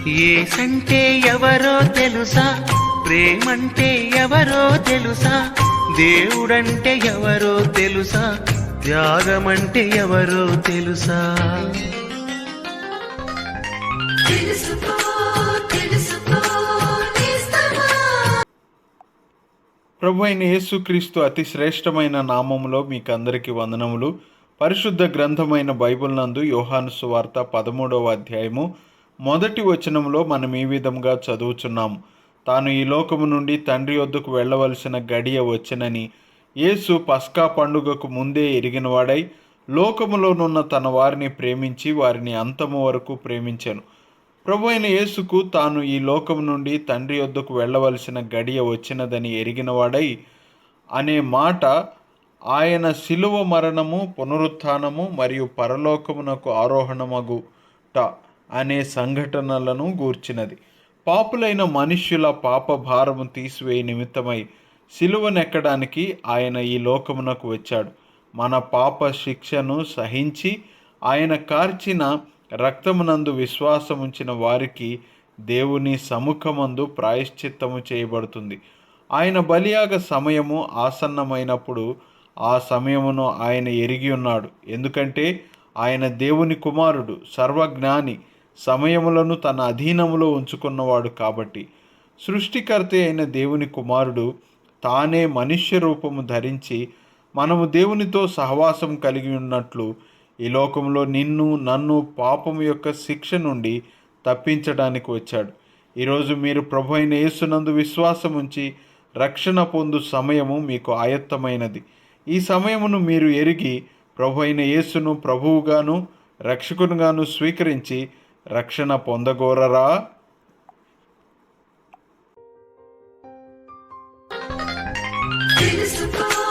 యేసంటే ఎవరో తెలుసా, ప్రేమంటే ఎవరో తెలుసా, దేవుడంటే ఎవరో తెలుసా, త్యాగమంటే ఎవరో తెలుసా. ప్రభు అయిన యేసుక్రీస్తు అతి శ్రేష్టమైన నామములో మీకు అందరికీ వందనములు. పరిశుద్ధ గ్రంథమైన బైబిల్ నందు యోహాను సువార్త 13వ అధ్యాయము 1వ వచనంలో మనం ఈ విధంగా చదువుచున్నాము. తాను ఈ లోకము నుండి తండ్రి వద్దకు వెళ్ళవలసిన గడియ వచ్చెనని యేసు పస్కా పండుగకు ముందే ఎరిగినవాడై లోకములోనున్న తన వారిని ప్రేమించి వారిని అంతము వరకు ప్రేమించెను. ప్రభు అయిన యేసుకు తాను ఈ లోకం నుండి తండ్రి వద్దకు వెళ్ళవలసిన గడియ వచ్చినదని ఎరిగినవాడై అనే మాట ఆయన శిలువ మరణము, పునరుత్థానము మరియు పరలోకమునకు ఆరోహణమగుట అనే సంఘటనలను గూర్చినది. పాపులైన మనుష్యుల పాప భారము తీసివేయ నిమిత్తమై శిలువనెక్కడానికి ఆయన ఈ లోకమునకు వచ్చాడు. మన పాప శిక్షను సహించి ఆయన కార్చిన రక్తమునందు విశ్వాసముంచిన వారికి దేవుని సముఖమందు ప్రాయశ్చిత్తము చేయబడుతుంది. ఆయన బలియాగ సమయము ఆసన్నమైనప్పుడు ఆ సమయమును ఆయన ఎరిగి ఉన్నాడు. ఎందుకంటే ఆయన దేవుని కుమారుడు, సర్వజ్ఞాని, సమయములను తన అధీనములో ఉంచుకున్నవాడు కాబట్టి. సృష్టికర్త అయిన దేవుని కుమారుడు తానే మనుష్య రూపము ధరించి మనము దేవునితో సహవాసం కలిగి ఉన్నట్లు ఈ లోకంలో నిన్ను నన్ను పాపము యొక్క శిక్ష నుండి తప్పించడానికి వచ్చాడు. ఈరోజు మీరు ప్రభు అయిన యేసునందు విశ్వాసం ఉంచి రక్షణ పొందు సమయము మీకు ఆయత్తమైనది. ఈ సమయమును మీరు ఎరిగి ప్రభు అయిన యేసును ప్రభువుగాను రక్షకునిగాను స్వీకరించి రక్షణ పొందగోరరా? తెలుసుకో